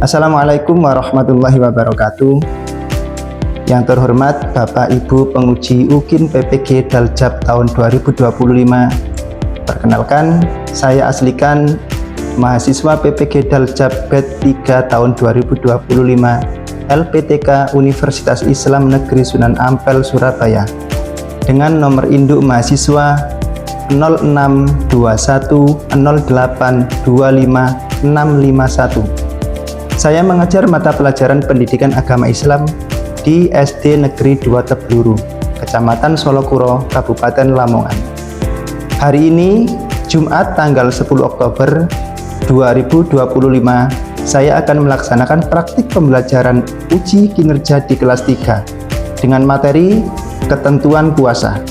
Assalamualaikum warahmatullahi wabarakatuh. Yang terhormat Bapak Ibu penguji UKIN PPG Daljab tahun 2025. Perkenalkan, saya Aslikan, mahasiswa PPG Daljab batch 3 tahun 2025, LPTK Universitas Islam Negeri Sunan Ampel, Surabaya, dengan nomor induk mahasiswa 062108255651. Saya mengajar mata pelajaran pendidikan agama Islam di SD Negeri 2 Tebluru, Kecamatan Solokuro, Kabupaten Lamongan. Hari ini, Jumat tanggal 10 Oktober 2025, saya akan melaksanakan praktik pembelajaran uji kinerja di kelas 3 dengan materi ketentuan puasa.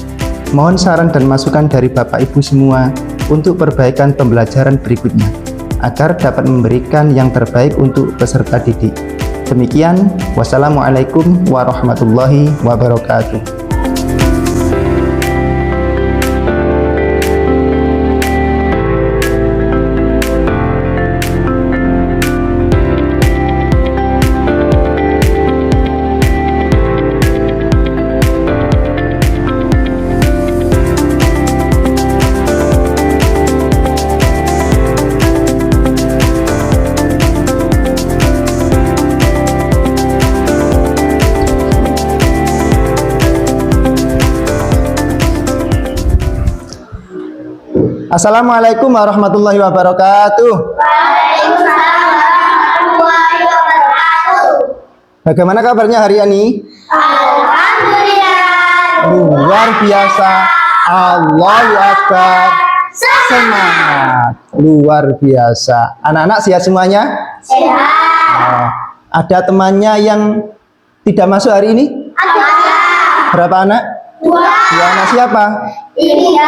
Mohon saran dan masukan dari Bapak Ibu semua untuk perbaikan pembelajaran berikutnya, agar dapat memberikan yang terbaik untuk peserta didik. Demikian, wassalamualaikum warahmatullahi wabarakatuh. Assalamualaikum warahmatullahi wabarakatuh. Waalaikumsalam warahmatullahi wabarakatuh. Bagaimana kabarnya hari ini? Alhamdulillah. Luar biasa. Allahu Akbar. Semangat. Luar biasa. Anak-anak sehat semuanya? Sehat. Ada temannya yang tidak masuk hari ini? Ada. Berapa anak? Dua. Dua anak siapa? Tiga.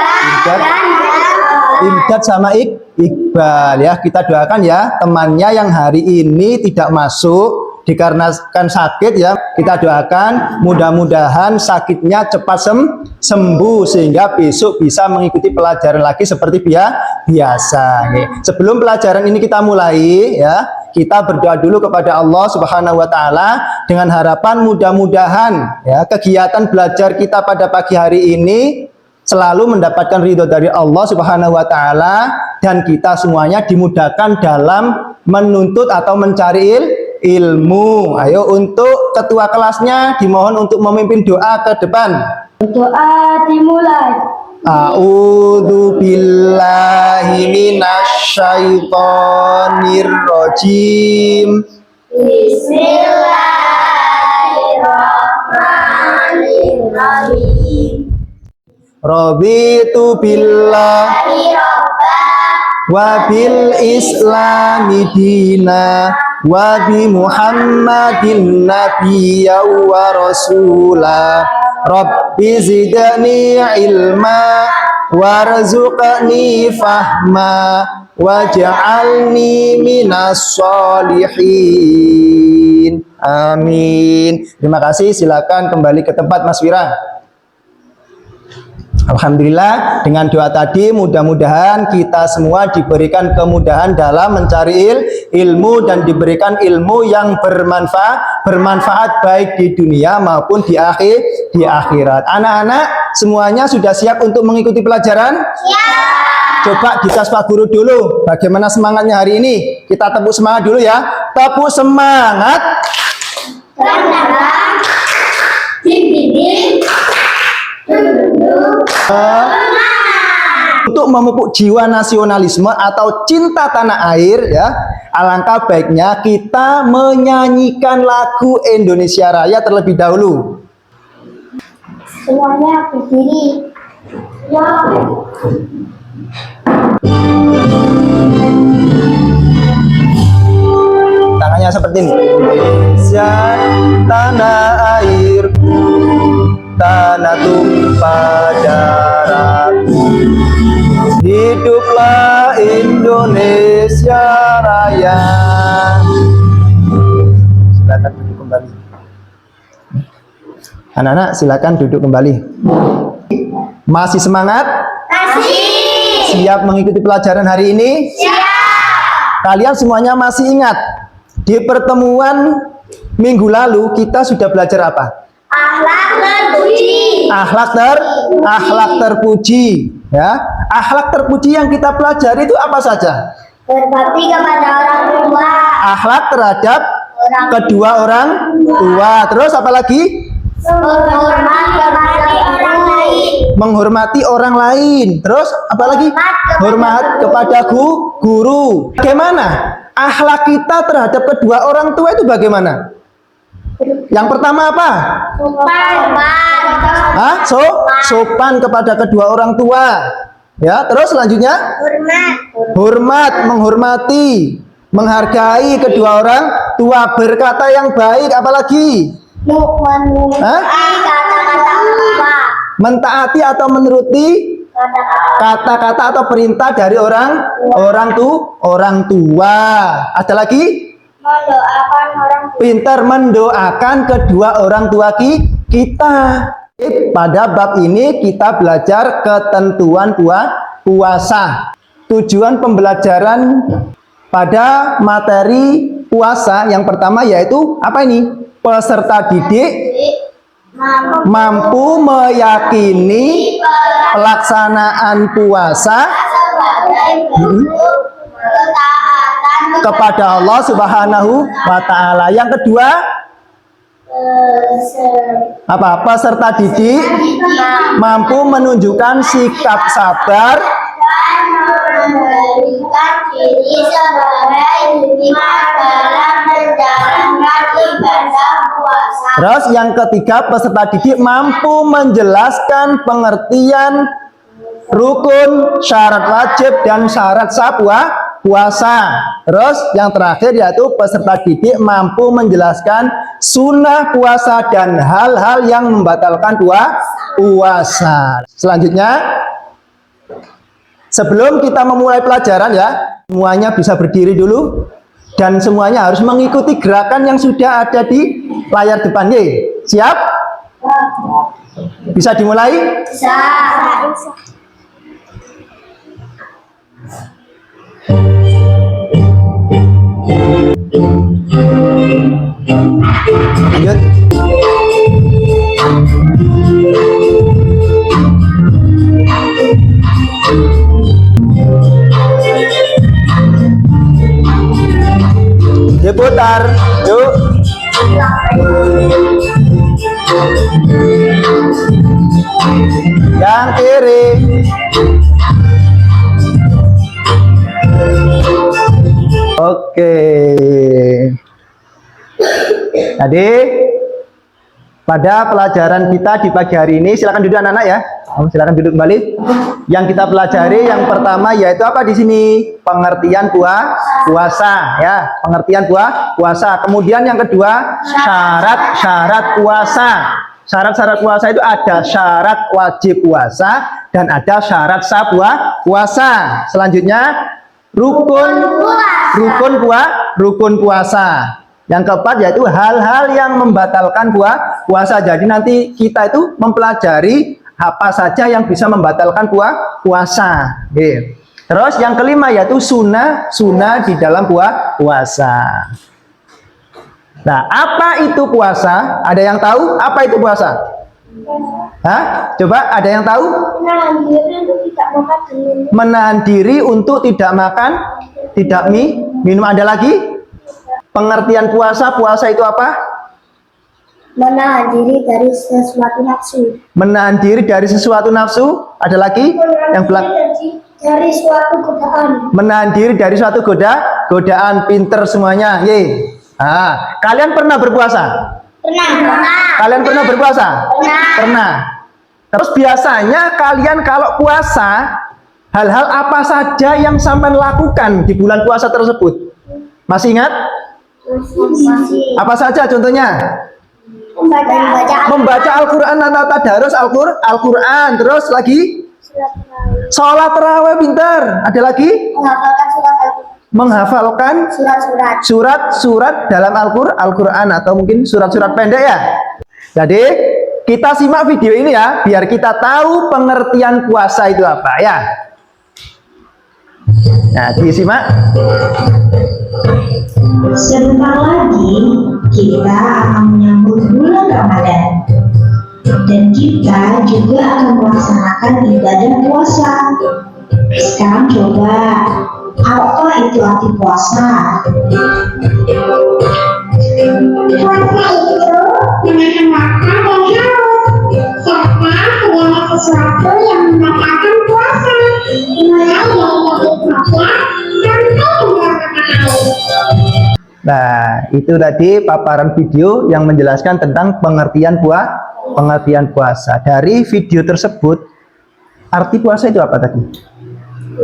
Imdad sama Iqbal ya. Kita doakan ya temannya yang hari ini tidak masuk dikarenakan sakit ya. Kita doakan mudah-mudahan sakitnya cepat sembuh sehingga besok bisa mengikuti pelajaran lagi seperti biasa. Sebelum pelajaran ini kita mulai ya, kita berdoa dulu kepada Allah Subhanahu wa taala dengan harapan mudah-mudahan ya kegiatan belajar kita pada pagi hari ini selalu mendapatkan ridho dari Allah Subhanahu wa taala dan kita semuanya dimudahkan dalam menuntut atau mencari ilmu. Ayo, untuk ketua kelasnya dimohon untuk memimpin doa ke depan. Doa dimulai. A'udzu billahi minasyaitonir rajim. Bismillahirrahmanirrahim. Raditu billahi wa bil islami dina wa bi Muhammadin nabiyya wa rasula. Rabbi zidni ilma warzuqni fahma waj'alni minas solihin. Amin. Terima kasih. Silakan kembali ke tempat Mas Wira. Alhamdulillah, dengan doa tadi mudah-mudahan kita semua diberikan kemudahan dalam mencari ilmu dan diberikan ilmu yang bermanfaat baik di dunia maupun di akhirat. Anak-anak semuanya sudah siap untuk mengikuti pelajaran? Siap. Coba dites Pak Guru dulu, bagaimana semangatnya hari ini? Kita tepuk semangat dulu ya. Tepuk semangat. Untuk memupuk jiwa nasionalisme atau cinta tanah air ya, alangkah baiknya kita menyanyikan lagu Indonesia Raya terlebih dahulu. Semuanya berdiri. Ya. Tangannya seperti ini. Indonesia tanah airku, tanah tumpah darahku. Hiduplah Indonesia Raya. Silakan duduk kembali. Anak-anak silakan duduk kembali. Masih semangat? Masih. Siap mengikuti pelajaran hari ini? Siap. Kalian semuanya masih ingat Di pertemuan minggu lalu kita sudah belajar apa? Akhlak terpuji. Akhlak terpuji, ya. Akhlak terpuji yang kita pelajari itu apa saja? Berbakti kepada orang tua. Akhlak terhadap kedua orang tua. Terus apa lagi? Menghormati orang lain. Terus apa lagi? Hormat kepada guru. Bagaimana akhlak kita terhadap kedua orang tua itu bagaimana? Yang pertama apa? Sopan kepada kedua orang tua. Ya, terus selanjutnya hormat, menghormati, menghargai kedua orang tua, berkata yang baik, apalagi? Mentaati atau menuruti kata-kata atau perintah dari orang tua. Ada lagi? Mendoakan orang tua. Pintar mendoakan kedua orang tua kita. Pada bab ini kita belajar ketentuan puasa. Tujuan pembelajaran pada materi puasa yang pertama yaitu apa ini? Peserta didik mampu meyakini pelaksanaan puasa kepada Allah Subhanahu wa Ta'ala. Yang kedua apa? Peserta didik mampu menunjukkan sikap sabar memberikan diri sebagai hikmah dalam menjalankan ibadah puasa. Terus yang ketiga, peserta didik mampu menjelaskan pengertian rukun, syarat wajib, dan syarat sah puasa. Terus yang terakhir yaitu peserta didik mampu menjelaskan sunnah puasa dan hal-hal yang membatalkan puasa. Selanjutnya, sebelum kita memulai pelajaran ya, semuanya bisa berdiri dulu dan semuanya harus mengikuti gerakan yang sudah ada di layar depan. Siap? Bisa dimulai? Bisa. Lanjut. Diputar, yuk. Yang kiri. Oke. Tadi pada pelajaran kita di pagi hari ini, silakan duduk anak-anak ya. Silakan duduk kembali. Yang kita pelajari yang pertama yaitu apa di sini? Pengertian puasa ya, pengertian puasa. Kemudian yang kedua, syarat-syarat puasa. Syarat-syarat puasa itu ada syarat wajib puasa dan ada syarat sah puasa. Selanjutnya rukun puasa. Yang keempat yaitu hal-hal yang membatalkan puasa. Jadi nanti kita itu mempelajari apa saja yang bisa membatalkan puasa. Terus yang kelima yaitu sunnah di dalam puasa. Nah, apa itu puasa? Ada yang tahu apa itu puasa? Hah? Coba ada yang tahu? Menahan diri untuk tidak makan, tidak minum. Ada lagi? Pengertian puasa itu apa? Menahan diri dari sesuatu nafsu. Menahan diri dari sesuatu nafsu. Ada lagi? Yang Dari suatu godaan. Menahan diri dari suatu godaan. Pinter semuanya. Kalian pernah berpuasa? Pernah. Kalian pernah berpuasa? Pernah. Terus biasanya kalian kalau puasa, hal-hal apa saja yang sampai lakukan di bulan puasa tersebut? Masih ingat? Masih. Apa saja contohnya? Membaca Al-Quran atau tadarus Al-Quran. Terus lagi? Sholat tarawih, pintar. Ada lagi? Menghafalkan surat-surat dalam Al-Quran atau mungkin surat-surat pendek ya. Jadi kita simak video ini ya, biar kita tahu pengertian puasa itu apa ya. Nah, disimak. Sebentar lagi kita akan menyambut bulan Ramadan dan kita juga akan melaksanakan ibadah puasa. Sekarang coba, apa itu arti puasa? Puasa itu menahan lapar dan haus, serta segala sesuatu yang membatalkan puasa, mulai dari terbit fajar sampai tenggelam matahari. Nah, itu tadi paparan video yang menjelaskan tentang pengertian puasa. Dari video tersebut, arti puasa itu apa tadi?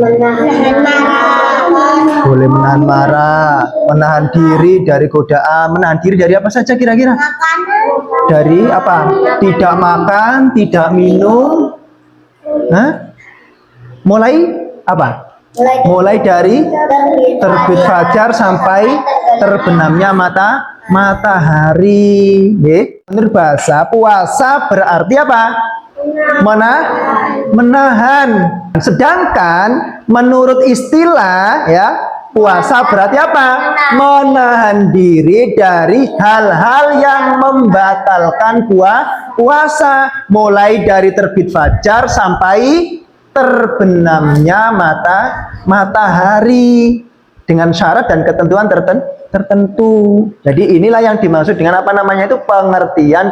Menahan marah. Boleh menahan marah, menahan diri dari godaan, menahan diri dari apa saja kira-kira? Dari apa? Tidak makan, tidak minum. Hah? Mulai apa? Mulai dari terbit fajar sampai terbenamnya matahari. Menurut bahasa, puasa berarti apa? Menahan. Sedangkan menurut istilah ya, puasa berarti apa? Menahan diri dari hal-hal yang membatalkan puasa, mulai dari terbit fajar sampai terbenamnya matahari dengan syarat dan ketentuan tertentu. Jadi inilah yang dimaksud dengan apa namanya itu pengertian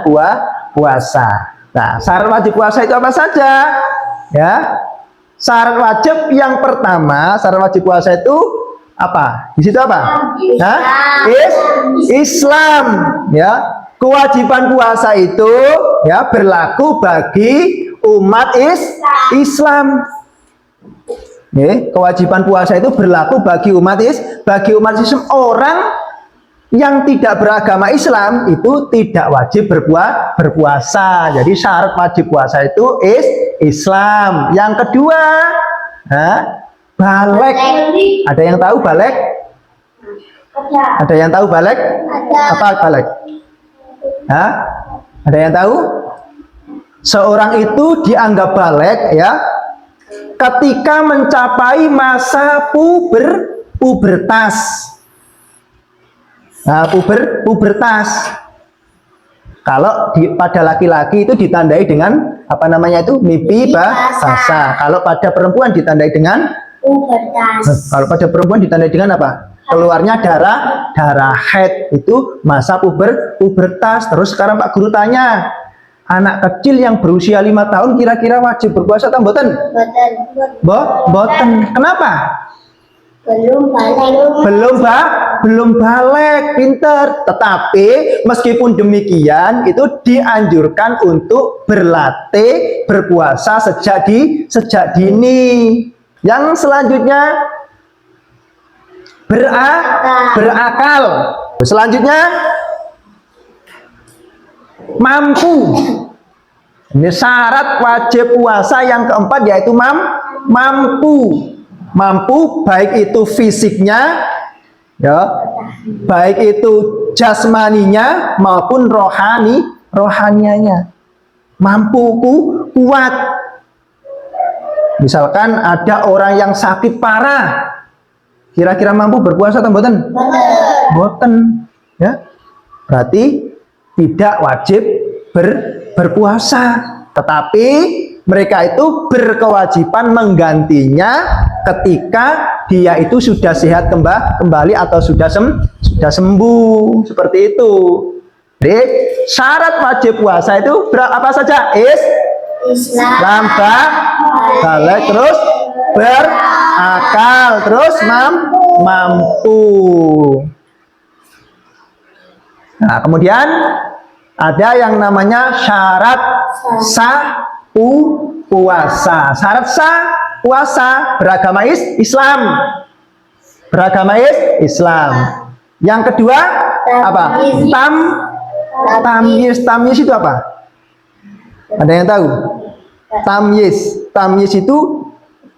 puasa. Nah, syarat wajib puasa itu apa saja? Ya, syarat wajib yang pertama, syarat wajib puasa itu apa? Di situ apa? Nah, Islam. Ya, kewajiban puasa itu ya berlaku bagi umat Islam. Kewajiban puasa itu berlaku bagi umat Islam. Orang yang tidak beragama Islam itu tidak wajib berpuasa. Jadi syarat wajib puasa itu Islam. Yang kedua, balik. Ada yang tahu balik? Ada yang tahu balik? Apa balik? Ada yang tahu? Seorang itu dianggap balik ya ketika mencapai masa pubertas. Nah, pubertas. Kalau pada laki-laki itu ditandai dengan apa namanya itu? Mimpi basah. Kalau pada perempuan ditandai dengan Pubertas. Kalau pada perempuan ditandai dengan apa? Keluarnya darah haid, itu masa pubertas. Terus sekarang Pak Guru tanya, anak kecil yang berusia 5 tahun kira-kira wajib berpuasa atau mboten? Mboten. Kenapa? Belum balik, pinter. Tetapi meskipun demikian itu dianjurkan untuk berlatih berpuasa sejak dini. Yang selanjutnya berakal. Selanjutnya mampu. Ini syarat wajib puasa yang keempat, yaitu mampu. Mampu baik itu fisiknya ya, baik itu jasmaninya maupun rohanianya. Mampu kuat. Misalkan ada orang yang sakit parah, kira-kira mampu berpuasa atau mboten? Mboten. Ya. Berarti tidak wajib berpuasa, tetapi mereka itu berkewajiban menggantinya ketika dia itu sudah sehat kembali atau sudah sembuh, seperti itu. Jadi syarat wajib puasa itu apa saja? Islam, balik, terus berakal, terus mampu. Nah, kemudian ada yang namanya syarat sah puasa. Syarat sah puasa beragama Islam. Beragama Islam. Yang kedua apa? Tamyiz itu apa? Ada yang tahu? Tamyiz itu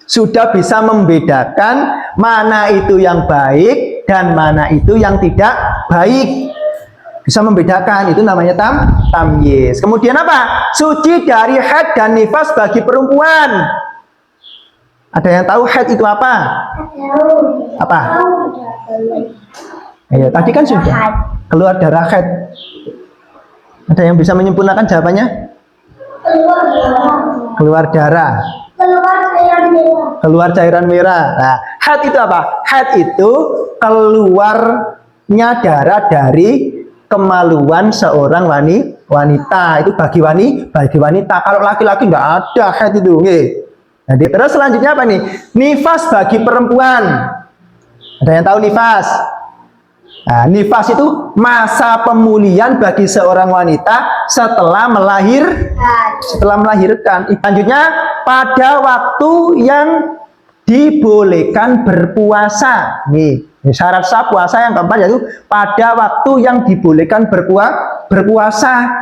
sudah bisa membedakan mana itu yang baik dan mana itu yang tidak baik. Bisa membedakan, itu namanya tamyiz. Kemudian apa? Suci dari haid dan nifas bagi perempuan. Ada yang tahu haid itu apa? Apa? Ya, tadi kan sudah keluar darah haid. Ada yang bisa menyempurnakan jawabannya? Keluar darah. Keluar cairan merah. Nah, haid itu apa? Haid itu keluarnya darah dari kemaluan seorang wanita. Itu bagi wanita. Kalau laki-laki nggak ada haid itu. Jadi terus selanjutnya apa nih? Nifas bagi perempuan. Ada yang tahu nifas? Nah, nifas itu masa pemulihan bagi seorang wanita setelah melahirkan. Selanjutnya pada waktu yang dibolehkan berpuasa. Nih, syarat sah puasa yang keempat yaitu pada waktu yang dibolehkan berpuasa.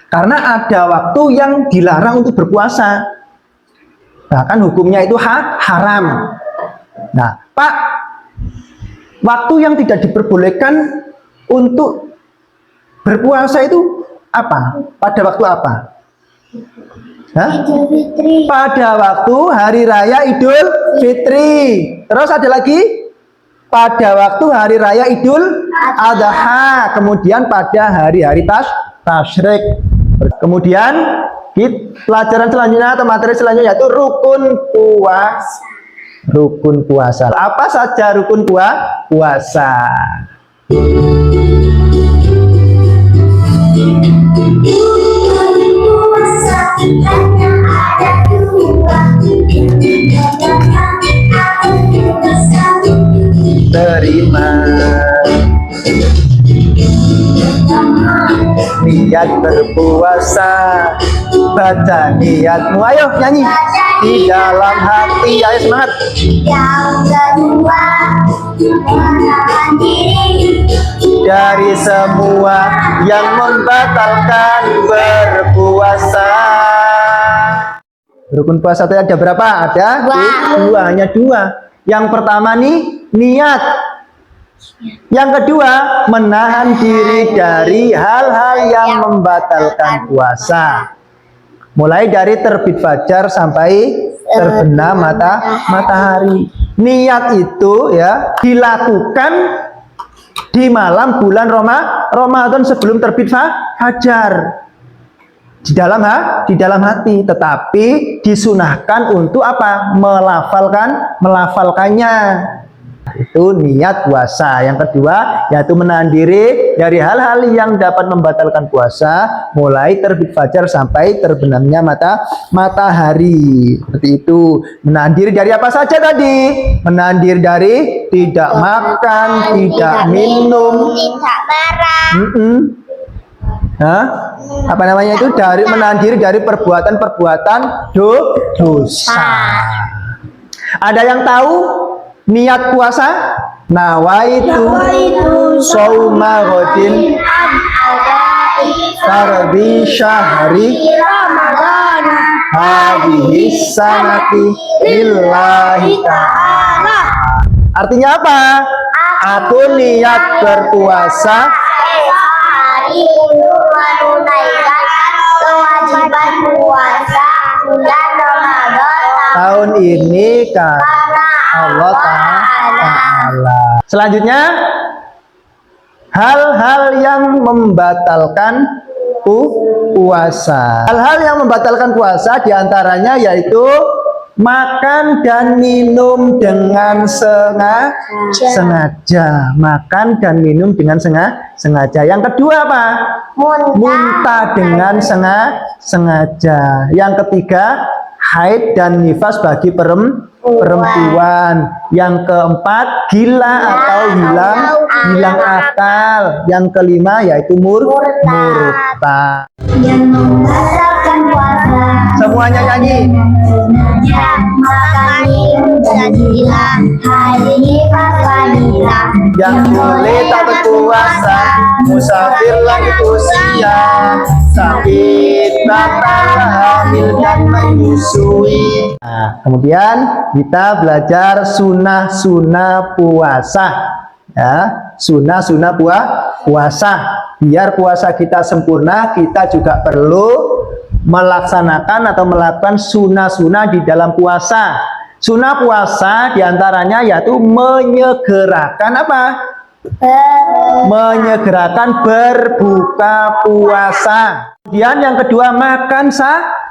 Karena ada waktu yang dilarang untuk berpuasa. Bahkan hukumnya itu haram. Nah, Pak, waktu yang tidak diperbolehkan untuk berpuasa itu apa? Pada waktu apa? Hah? Idul Fitri. Pada waktu Hari Raya Idul Fitri. Terus ada lagi? Pada waktu Hari Raya Idul Adha. Kemudian pada hari-hari tasyrik. Kemudian pelajaran selanjutnya atau materi selanjutnya yaitu rukun puasa. Rukun puasa. Apa saja rukun puasa? Terima niat berpuasa, baca niatmu, ayo nyanyi di dalam hati, ayo semangat. Yang kedua, menahan diri Dari semua yang membatalkan berpuasa. Rukun puasa itu ada berapa? Ada dua, hanya dua. Yang pertama nih niat. Yang kedua menahan diri dari hal-hal yang membatalkan puasa. Mulai dari terbit fajar sampai terbenam matahari. Niat itu ya dilakukan di malam bulan Ramadan sebelum terbit fajar. Di dalam hati, tetapi disunahkan untuk apa? Melafalkannya. Itu niat puasa. Yang kedua yaitu menahan diri dari hal-hal yang dapat membatalkan puasa, mulai terbit fajar sampai terbenamnya matahari. Seperti itu. Menahan diri dari apa saja tadi? Menahan diri dari tidak makan, tidak minum, tidak marah. Hah? Apa namanya itu? Dari menahan diri dari perbuatan-perbuatan dosa. Ada yang tahu niat puasa? Nawaitu shauma ghadin fardi syahri hadhihi sanati lillahi ta'ala. Artinya apa? Aku niat berpuasa untuk menunaikan kewajiban puasa bulan Ramadan tahun ini karena Allah Ta'ala. Selanjutnya, hal-hal yang membatalkan puasa. Hal-hal yang membatalkan puasa diantaranya yaitu makan dan minum dengan sengaja. Makan dan minum dengan sengaja. Yang kedua apa? Muntah dengan sengaja. Yang ketiga, haid dan nifas bagi perempuan. Yang keempat, gila atau hilang akal. Yang kelima yaitu murtad. yang membatalkan puasa. Semuanya nyanyi. Makan minum dan gila, hari ini wanita Yang boleh tak berpuasa, musafir lanjut usia, sakit batal, hamil dan menyusui. Nah, kemudian kita belajar sunnah-sunnah puasa. Ya, sunnah-sunnah puasa. Biar puasa kita sempurna, kita juga perlu melaksanakan atau melakukan sunnah-sunnah di dalam puasa. Sunnah puasa diantaranya yaitu menyegerakan apa? Menyegerakan berbuka puasa. Kemudian yang kedua, makan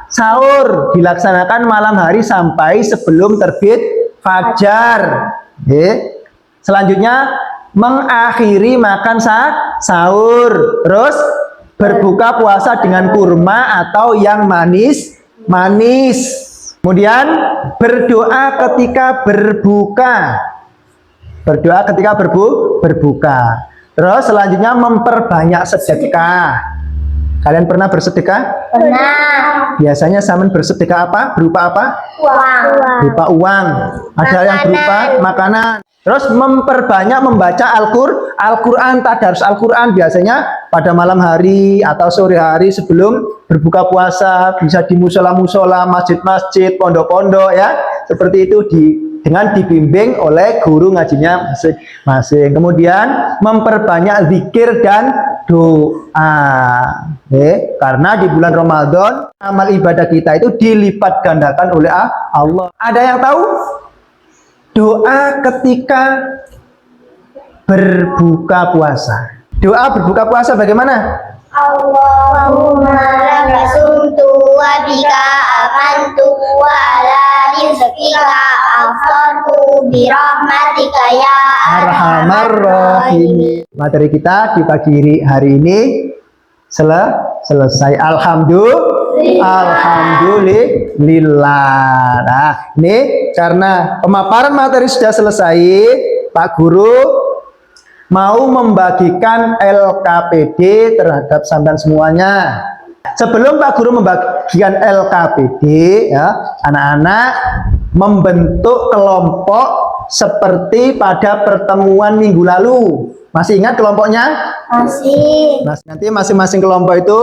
sahur dilaksanakan malam hari sampai sebelum terbit fajar. Selanjutnya mengakhiri makan sahur, terus berbuka puasa dengan kurma atau yang manis. Kemudian berdoa ketika berbuka. Berbuka. Terus selanjutnya memperbanyak sedekah. Kalian pernah bersedekah? Pernah. Biasanya saman bersedekah apa? Berupa apa? Uang. Berupa uang. Ada yang berupa makanan. Terus memperbanyak membaca Al-Quran, tadarus Al-Quran biasanya pada malam hari atau sore hari sebelum berbuka puasa, bisa di musola-musola, masjid-masjid, pondok-pondok ya. Seperti itu dengan dibimbing oleh guru ngajinya masing-masing. Kemudian memperbanyak zikir dan doa. Karena di bulan Ramadan amal ibadah kita itu dilipat gandakan oleh Allah. Ada yang tahu? Doa ketika berbuka puasa. Doa berbuka puasa bagaimana? Allahumma laka sumtu wa bika amantu wa ala rizqika aftartu bi rahmatika ya Arhamar Rahimin. Materi kita di pagi hari ini selesai. Alhamdulillah. Nah, ini karena pemaparan materi sudah selesai, Pak Guru mau membagikan LKPD terhadap sampean semuanya. Sebelum Pak Guru membagikan LKPD, ya, anak-anak membentuk kelompok seperti pada pertemuan minggu lalu. Masih ingat kelompoknya? Masih. Nanti masing-masing kelompok itu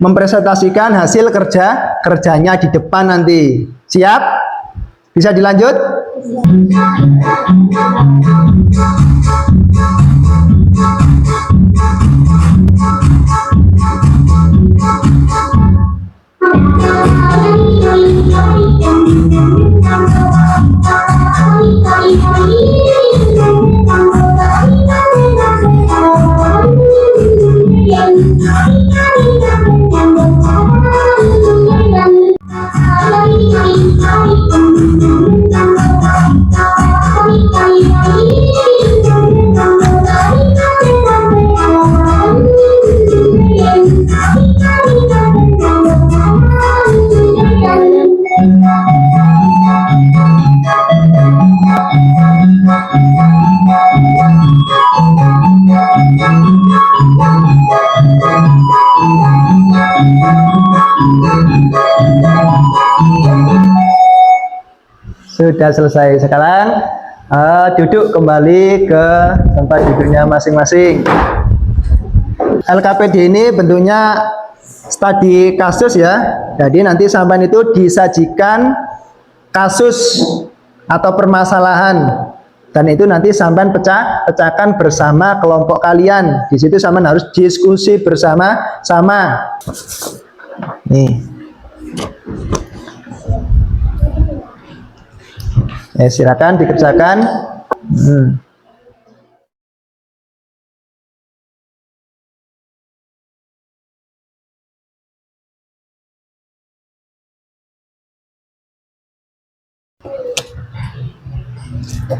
mempresentasikan hasil kerjanya di depan nanti. Siap? Bisa dilanjut? Sudah selesai. Sekarang duduk kembali ke tempat duduknya masing-masing. LKPD ini bentuknya studi kasus ya. Jadi nanti sampai itu disajikan kasus atau permasalahan, dan itu nanti sampai pecahkan bersama kelompok kalian. Di situ sampai harus diskusi bersama-sama. Nih. Silakan dikerjakan.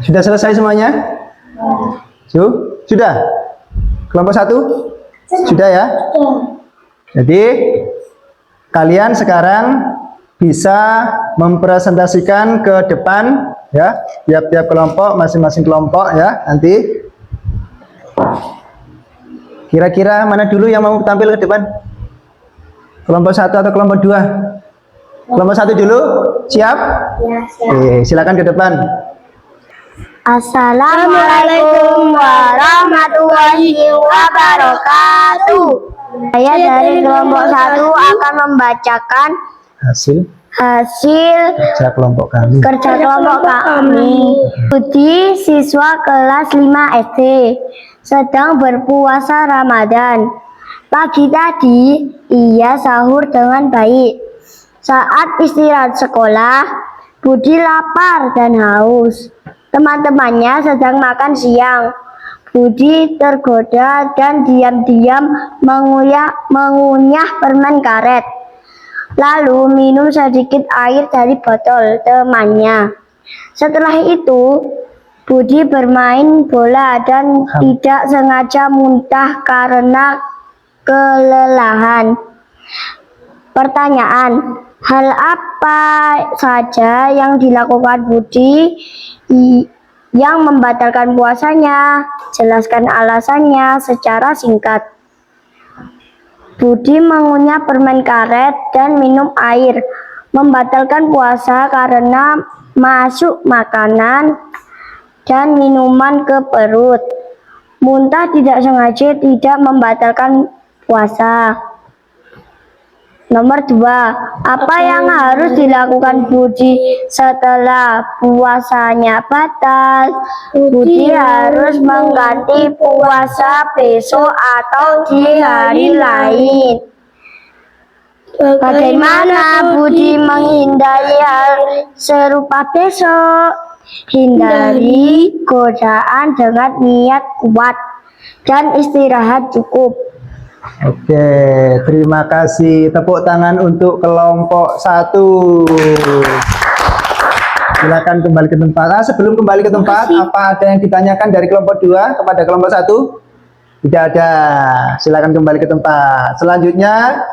Sudah selesai semuanya? Sudah? Kelompok 1? Sudah ya? Jadi kalian sekarang bisa mempresentasikan ke depan ya, tiap-tiap kelompok, masing-masing kelompok ya. Nanti kira-kira mana dulu yang mau tampil ke depan? Kelompok 1 atau kelompok 2? Kelompok 1 dulu, siap? Ya, siap. Silakan ke depan. Assalamualaikum warahmatullahi wabarakatuh. Saya dari kelompok 1 akan membacakan Hasil kerja kelompok kami. Budi, siswa kelas 5 SD, sedang berpuasa Ramadan. Pagi tadi ia sahur dengan baik. Saat istirahat sekolah, Budi lapar dan haus. Teman-temannya sedang makan siang. Budi tergoda dan diam-diam mengunyah permen karet. Lalu minum sedikit air dari botol temannya. Setelah itu, Budi bermain bola dan tidak sengaja muntah karena kelelahan. Pertanyaan, hal apa saja yang dilakukan Budi yang membatalkan puasanya? Jelaskan alasannya secara singkat. Budi mengunyah permen karet dan minum air. Membatalkan puasa karena masuk makanan dan minuman ke perut. Muntah tidak sengaja tidak membatalkan puasa. Nomor 2, apa yang harus dilakukan Budi setelah puasanya batal? Budi harus mengganti puasa besok atau di hari lain. Bagaimana Budi menghindari hal serupa besok? Hindari godaan dengan niat kuat dan istirahat cukup. Oke, terima kasih. Tepuk tangan untuk kelompok 1. Silakan kembali ke tempat. Sebelum kembali ke tempat, apa ada yang ditanyakan dari kelompok 2 kepada kelompok 1? Tidak ada. Silakan kembali ke tempat. Selanjutnya,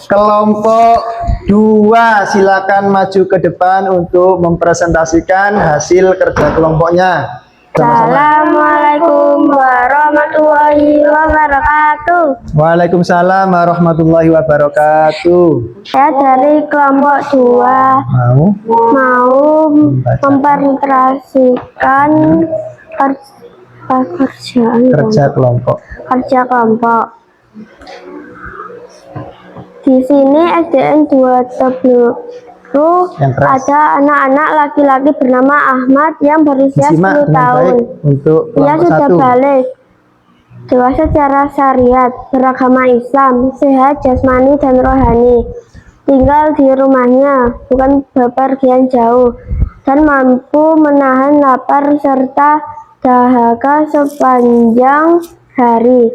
kelompok 2 silakan maju ke depan untuk mempresentasikan hasil kerja kelompoknya. Assalamualaikum warahmatullahi wabarakatuh. Waalaikumsalam warahmatullahi wabarakatuh. Saya dari kelompok 2 mau mempresentasikan kerja kelompok. Di sini SDN 2 Teblu ada anak-anak laki-laki bernama Ahmad yang berusia 10 tahun. Ia sudah balik, dewasa secara syariat, beragama Islam, sehat jasmani dan rohani, tinggal di rumahnya, bukan bepergian jauh, dan mampu menahan lapar serta dahaga sepanjang hari.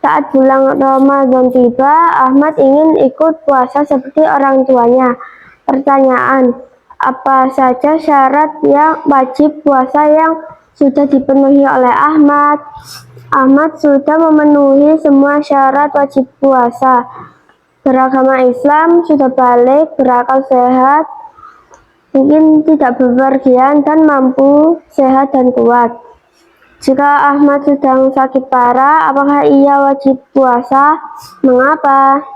Saat bulan Ramadan tiba, Ahmad ingin ikut puasa seperti orang tuanya. Pertanyaan, apa saja syarat yang wajib puasa yang sudah dipenuhi oleh Ahmad? Ahmad sudah memenuhi semua syarat wajib puasa. Beragama Islam, sudah balik, berakal sehat, mungkin tidak bepergian dan mampu sehat dan kuat. Jika Ahmad sedang sakit parah, apakah ia wajib puasa? Mengapa?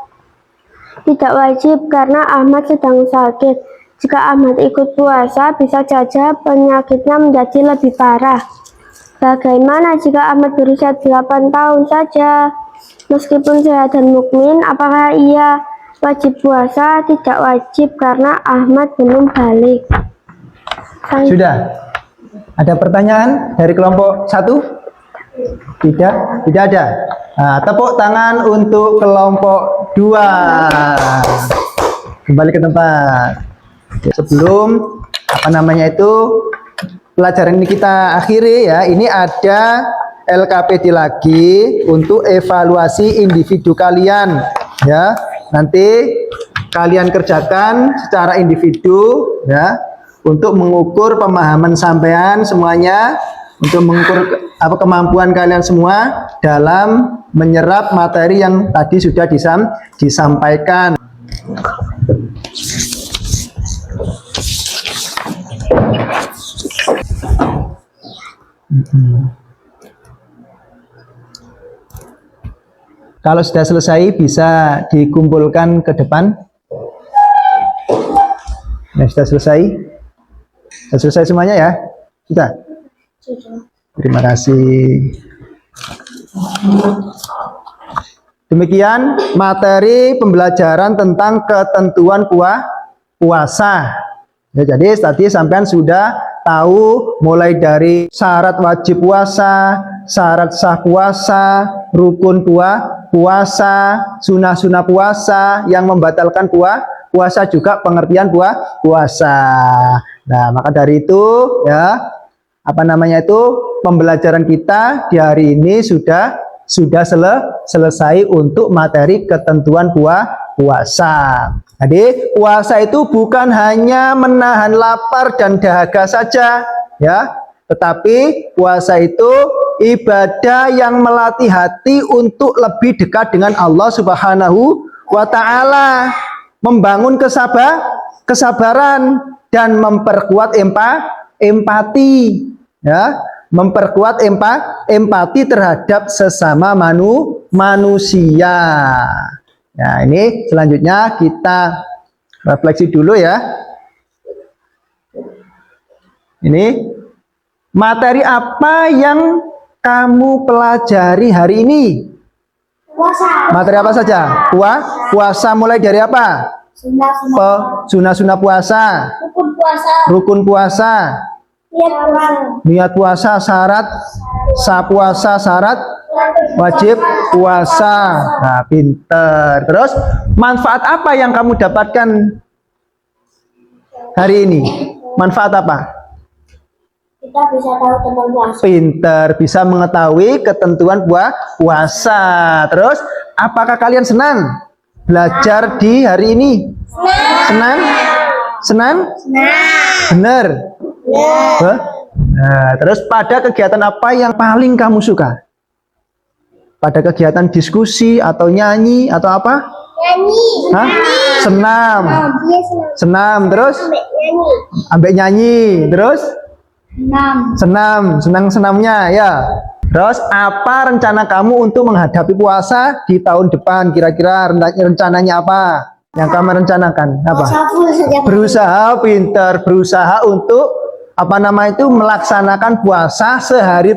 Tidak wajib karena Ahmad sedang sakit. Jika Ahmad ikut puasa, bisa saja penyakitnya menjadi lebih parah. Bagaimana jika Ahmad berusia 8 tahun saja? Meskipun sehat dan mukmin, apakah ia wajib puasa? Tidak wajib karena Ahmad belum balik. Sudah. Ada pertanyaan dari kelompok 1? Tidak ada. Nah, tepuk tangan untuk kelompok 2. Kembali ke tempat. Sebelum pelajaran ini kita akhiri ya. Ini ada LKPD lagi untuk evaluasi individu kalian ya. Nanti kalian kerjakan secara individu ya, untuk mengukur pemahaman sampean semuanya, untuk mengukur kemampuan kalian semua dalam menyerap materi yang tadi sudah disampaikan. Kalau sudah selesai bisa dikumpulkan ke depan. Nah, sudah selesai. Sudah selesai semuanya ya? Sudah? Terima kasih. Demikian materi pembelajaran tentang ketentuan puasa. Ya, jadi tadi sampean sudah tahu mulai dari syarat wajib puasa, syarat sah puasa, rukun puasa, sunah-sunah puasa, yang membatalkan puasa juga pengertian puasa. Nah, maka dari itu ya, apa namanya itu, pembelajaran kita di hari ini sudah selesai untuk materi ketentuan puasa. Jadi puasa itu bukan hanya menahan lapar dan dahaga saja, ya, tetapi puasa itu ibadah yang melatih hati untuk lebih dekat dengan Allah Subhanahu wa Ta'ala, membangun kesabaran dan memperkuat empati, ya, memperkuat empati terhadap sesama manusia. Nah, ini selanjutnya kita refleksi dulu ya. Ini materi apa yang kamu pelajari hari ini? Puasa. Materi apa saja? Puasa mulai dari apa? Sunnah puasa. Rukun puasa. Rukun puasa. Niat puasa. Syarat sah puasa, syarat wajib puasa. Nah, pinter. Terus manfaat apa yang kamu dapatkan hari ini? Manfaat apa? Kita bisa tahu tentang puasa. Pinter, bisa mengetahui ketentuan puasa. Terus apakah kalian senang belajar di hari ini? Senang? Senang? Benar? Hah? Nah, terus pada kegiatan apa yang paling kamu suka? Pada kegiatan diskusi atau nyanyi atau apa? Nyanyi. Hah? Senam. Dia senang. Senam terus? Nyanyi. Ambek nyanyi terus? Senam. Senang-senamnya ya. Terus apa rencana kamu untuk menghadapi puasa di tahun depan? Kira-kira rencananya apa? Yang kamu rencanakan apa? Berusaha, pintar, berusaha untuk apa nama itu, melaksanakan puasa sehari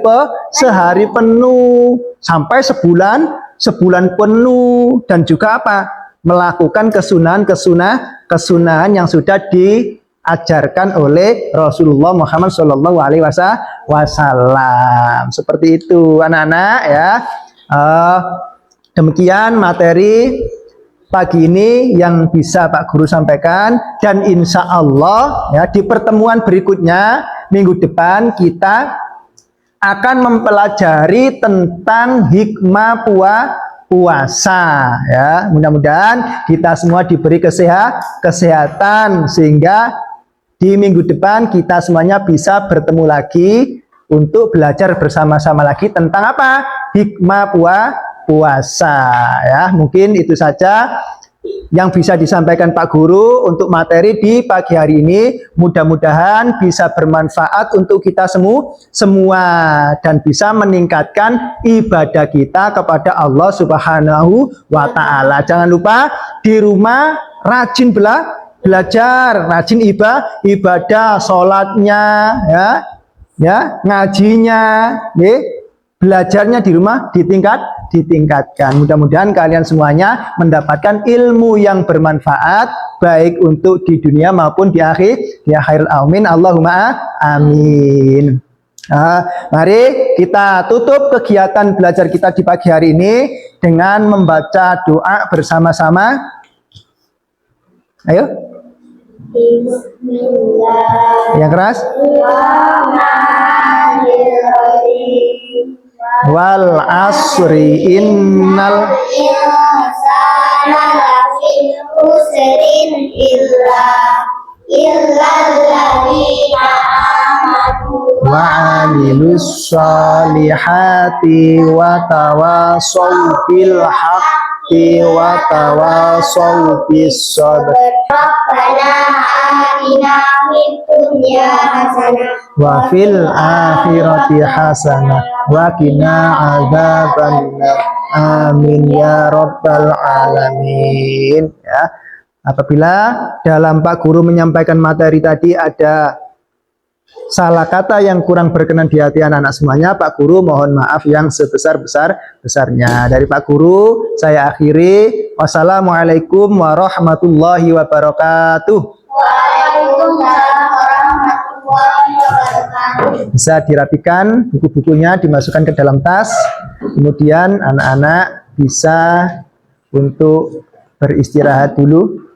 penuh sampai sebulan penuh, dan juga apa? Melakukan kesunahan yang sudah diajarkan oleh Rasulullah Muhammad SAW. Seperti itu anak-anak ya. Demikian materi pagi ini yang bisa Pak Guru sampaikan, dan insya Allah ya di pertemuan berikutnya minggu depan kita akan mempelajari tentang hikmah puasa ya. Mudah-mudahan kita semua diberi kesehatan sehingga di minggu depan kita semuanya bisa bertemu lagi untuk belajar bersama-sama lagi tentang apa? Hikmah puasa ya. Mungkin itu saja yang bisa disampaikan Pak Guru untuk materi di pagi hari ini. Mudah-mudahan bisa bermanfaat untuk kita semua dan bisa meningkatkan ibadah kita kepada Allah Subhanahu wa Ta'ala. Jangan lupa di rumah rajin belajar, rajin ibadah, sholatnya ya, ngajinya, belajarnya di rumah ditingkatkan. Mudah-mudahan kalian semuanya mendapatkan ilmu yang bermanfaat baik untuk di dunia maupun di akhir amin. Allahumma amin. Mari kita tutup kegiatan belajar kita di pagi hari ini dengan membaca doa bersama-sama. Ayo. Bismillah. Yang keras. Wal asri innal insana lafi khusrin illa alladzina amanu wa amilus solihati wa tawassaw bil haqqi wa tawassaw bis sabr. Rabbana atina fid dunya hasanah wa fil akhirati hasanah wa qina adzabannar. Amin ya rabbal alamin. Ya. Apabila dalam Pak Guru menyampaikan materi tadi ada salah kata yang kurang berkenan di hati anak-anak semuanya, Pak Guru mohon maaf yang sebesar-besarnya. Dari Pak Guru saya akhiri. Wassalamualaikum warahmatullahi wabarakatuh. Waalaikumsalam warahmatullahi wabarakatuh. Bisa dirapikan buku-bukunya, dimasukkan ke dalam tas. Kemudian anak-anak bisa untuk beristirahat dulu.